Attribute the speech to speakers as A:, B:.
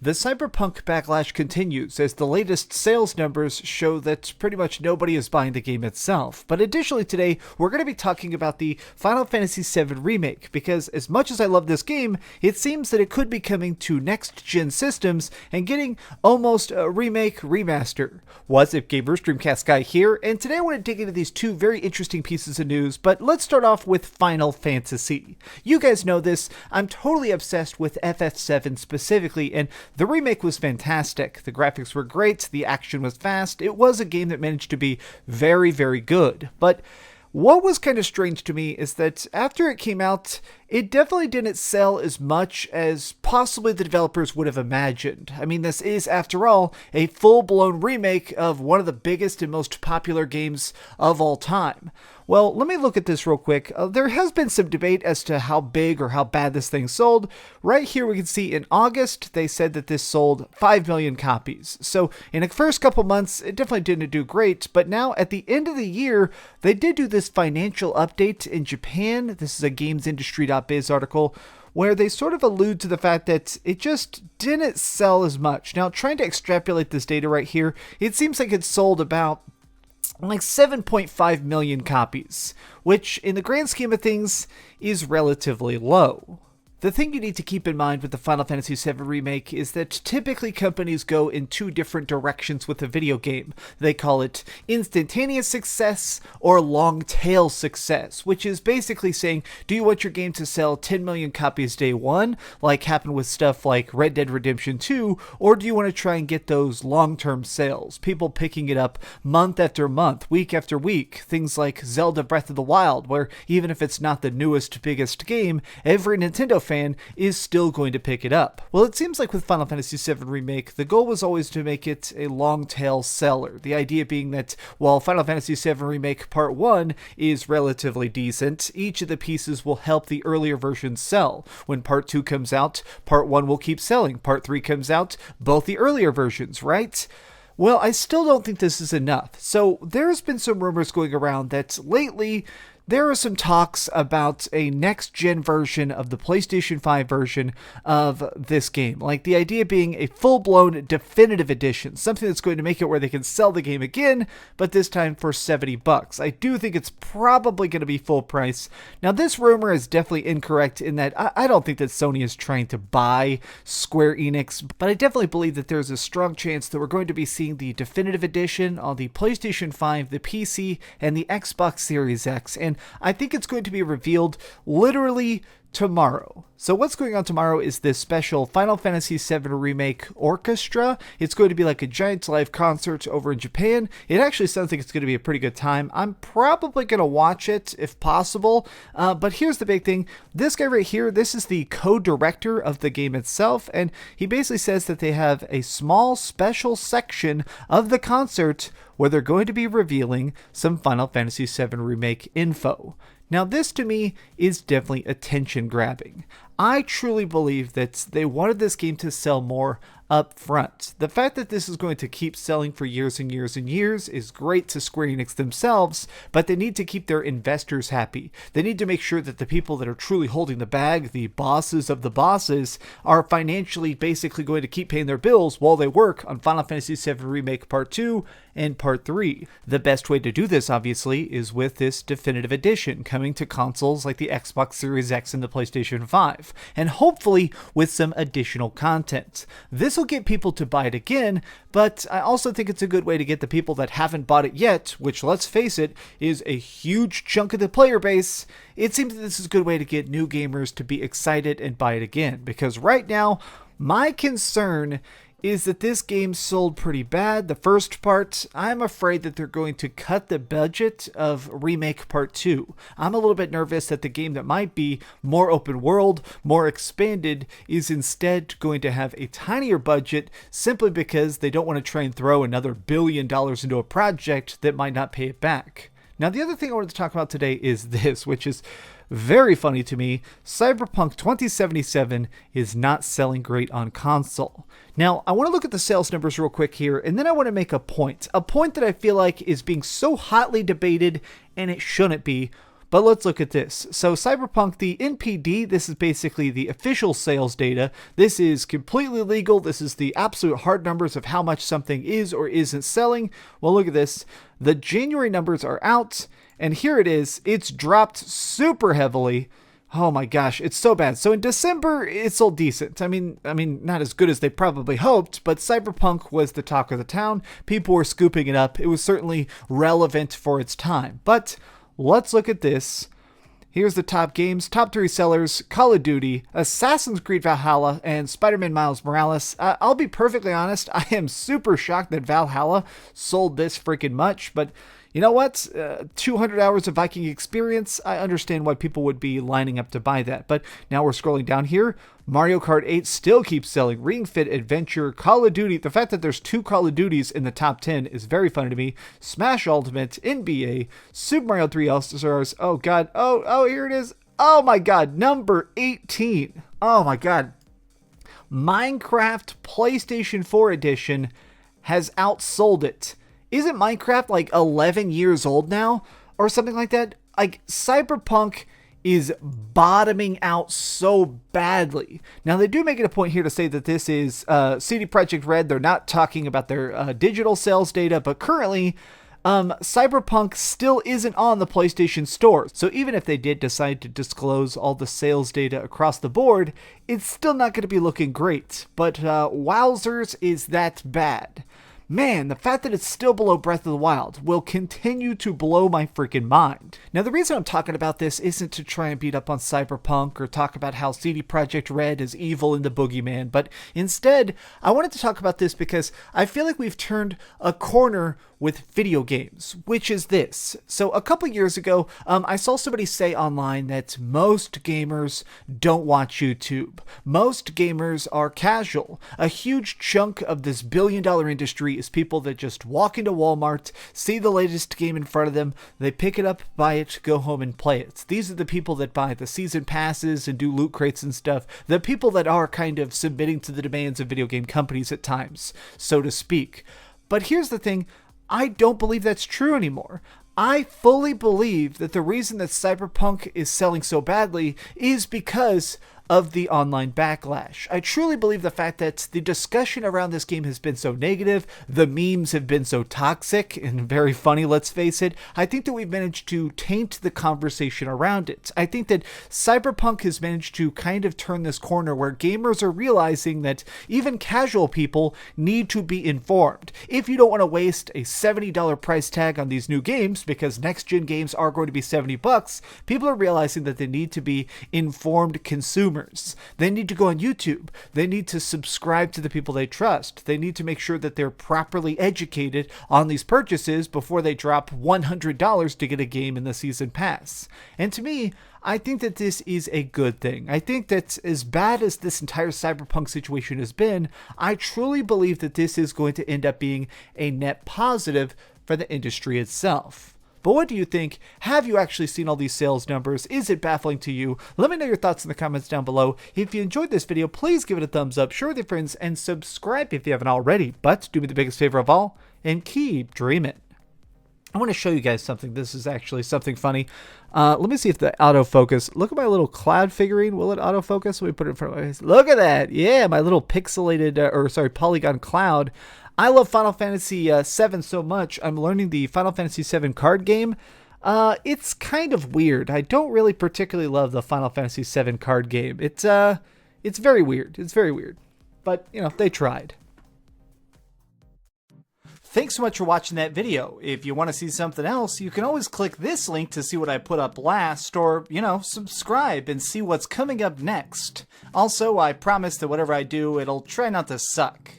A: The Cyberpunk backlash continues as the latest sales numbers show that pretty much nobody is buying the game itself. But additionally today, we're going to be talking about the Final Fantasy VII Remake, because as much as I love this game, it seems that it could be coming to next-gen systems and getting almost a remake remaster. What's up gamers, Dreamcastguy here, and today I want to dig into these two very interesting pieces of news, but let's start off with Final Fantasy. You guys know this, I'm totally obsessed with FF7 specifically, and the remake was fantastic. The graphics were great, the action was fast, it was a game that managed to be very, very good. But what was kind of strange to me is that after it came out, it definitely didn't sell as much as possibly the developers would have imagined. I mean, this is, after all, a full-blown remake of one of the biggest and most popular games of all time. Well, let me look at this real quick. There has been some debate as to how big or how bad this thing sold. Right here we can see in August, they said that this sold 5 million copies. So in the first couple months, it definitely didn't do great. But now at the end of the year, they did do this financial update in Japan. This is a gamesindustry.biz article where they sort of allude to the fact that it just didn't sell as much. Now, trying to extrapolate this data right here, it seems like it sold about like 7.5 million copies, which in the grand scheme of things is relatively low. The thing you need to keep in mind with the Final Fantasy VII Remake is that typically companies go in two different directions with a video game. They call it instantaneous success or long tail success, which is basically saying, do you want your game to sell 10 million copies day one, like happened with stuff like Red Dead Redemption 2, or do you want to try and get those long-term sales, people picking it up month after month, week after week, things like Zelda Breath of the Wild, where even if it's not the newest, biggest game, every Nintendo fan is still going to pick it up. Well, it seems like with Final Fantasy VII Remake, the goal was always to make it a long tail seller. The idea being that while Final Fantasy VII Remake Part 1 is relatively decent, each of the pieces will help the earlier versions sell. When Part 2 comes out, Part 1 will keep selling. Part 3 comes out, both the earlier versions, right? Well, I still don't think this is enough. So there's been some rumors going around that lately there are some talks about a next-gen version of the PlayStation 5 version of this game. Like the idea being a full-blown definitive edition, something that's going to make it where they can sell the game again, but this time for $70. I do think it's probably going to be full price. Now, this rumor is definitely incorrect in that I don't think that Sony is trying to buy Square Enix, but I definitely believe that there's a strong chance that we're going to be seeing the definitive edition on the PlayStation 5, the PC, and the Xbox Series X, and I think it's going to be revealed literally tomorrow. So what's going on tomorrow is this special Final Fantasy VII Remake Orchestra. It's going to be like a giant live concert over in Japan. It actually sounds like it's going to be a pretty good time. I'm probably going to watch it if possible. But here's the big thing. This guy right here, this is the co-director of the game itself. And he basically says that they have a small special section of the concert where they're going to be revealing some Final Fantasy VII Remake info. Now, this to me is definitely attention grabbing. I truly believe that they wanted this game to sell more up front. The fact that this is going to keep selling for years and years and years is great to Square Enix themselves, but they need to keep their investors happy. They need to make sure that the people that are truly holding the bag, the bosses of the bosses, are financially basically going to keep paying their bills while they work on Final Fantasy VII Remake Part 2 and Part 3. The best way to do this, obviously, is with this definitive edition coming to consoles like the Xbox Series X and the PlayStation 5, and hopefully with some additional content. This will get people to buy it again, but I also think it's a good way to get the people that haven't bought it yet, which, let's face it, is a huge chunk of the player base. It seems that this is a good way to get new gamers to be excited and buy it again, because right now, my concern is that this game sold pretty bad. The first part, I'm afraid that they're going to cut the budget of Remake Part 2. I'm a little bit nervous that the game that might be more open world, more expanded, is instead going to have a tinier budget simply because they don't want to try and throw another $1 billion into a project that might not pay it back. Now, the other thing I wanted to talk about today is this, which is very funny to me. Cyberpunk 2077 is not selling great on console. Now, I want to look at the sales numbers real quick here, and then I want to make a point that I feel like is being so hotly debated, and it shouldn't be. But let's look at this. So Cyberpunk, the NPD, this is basically the official sales data. This is completely legal. This is the absolute hard numbers of how much something is or isn't selling. Well, look at this. The January numbers are out, and here it is. It's dropped super heavily. Oh my gosh, it's so bad. So in December, it sold decent. I mean, not as good as they probably hoped, but Cyberpunk was the talk of the town. People were scooping it up. It was certainly relevant for its time. But let's look at this. Here's the top games, top 3 sellers: Call of Duty, Assassin's Creed Valhalla, and Spider-Man Miles Morales. I'll be perfectly honest, I am super shocked that Valhalla sold this freaking much, but you know what? 200 hours of Viking experience, I understand why people would be lining up to buy that. But now we're scrolling down here. Mario Kart 8 still keeps selling. Ring Fit Adventure, Call of Duty. The fact that there's 2 Call of Duties in the top 10 is very funny to me. Smash Ultimate, NBA, Super Mario 3 All-Stars. Oh, God. Oh, here it is. Oh, my God. Number 18. Oh, my God. Minecraft PlayStation 4 Edition has outsold it. Isn't Minecraft like 11 years old now or something like that? Like, Cyberpunk is bottoming out so badly. Now, they do make it a point here to say that this is CD Projekt Red. They're not talking about their digital sales data, but currently Cyberpunk still isn't on the PlayStation Store. So even if they did decide to disclose all the sales data across the board, it's still not going to be looking great. But wowzers, is that bad. Man, the fact that it's still below Breath of the Wild will continue to blow my freaking mind. Now, the reason I'm talking about this isn't to try and beat up on Cyberpunk or talk about how CD Projekt Red is evil and the boogeyman, but instead, I wanted to talk about this because I feel like we've turned a corner with video games, which is this. So a couple years ago, I saw somebody say online that most gamers don't watch YouTube. Most gamers are casual. A huge chunk of this billion-dollar industry is people that just walk into Walmart, see the latest game in front of them, they pick it up, buy it, go home and play it. These are the people that buy the season passes and do loot crates and stuff. The people that are kind of submitting to the demands of video game companies at times, so to speak. But here's the thing. I don't believe that's true anymore. I fully believe that the reason that Cyberpunk is selling so badly is because of the online backlash. I truly believe the fact that the discussion around this game has been so negative, the memes have been so toxic and very funny, let's face it. I think that we've managed to taint the conversation around it. I think that Cyberpunk has managed to kind of turn this corner where gamers are realizing that even casual people need to be informed. If you don't want to waste a $70 price tag on these new games, because next-gen games are going to be $70, people are realizing that they need to be informed consumers. They need to go on YouTube. They need to subscribe to the people they trust. They need to make sure that they're properly educated on these purchases before they drop $100 to get a game in the season pass. And to me, I think that this is a good thing. I think that as bad as this entire Cyberpunk situation has been, I truly believe that this is going to end up being a net positive for the industry itself. But what do you think? Have you actually seen all these sales numbers? Is it baffling to you? Let me know your thoughts in the comments down below. If you enjoyed this video, please give it a thumbs up, share with your friends, and subscribe if you haven't already. But do me the biggest favor of all, and keep dreaming. I want to show you guys something. This is actually something funny. Let me see if the autofocus. Look at my little cloud figurine. Will it autofocus? Let me put it in front of my face. Look at that. Yeah, my little pixelated, polygon cloud. I love Final Fantasy VII so much. I'm learning the Final Fantasy VII card game. It's kind of weird. I don't really particularly love the Final Fantasy VII card game. It's very weird. It's very weird. But, you know, they tried. Thanks so much for watching that video. If you want to see something else, you can always click this link to see what I put up last, or, you know, subscribe and see what's coming up next. Also, I promise that whatever I do, it'll try not to suck.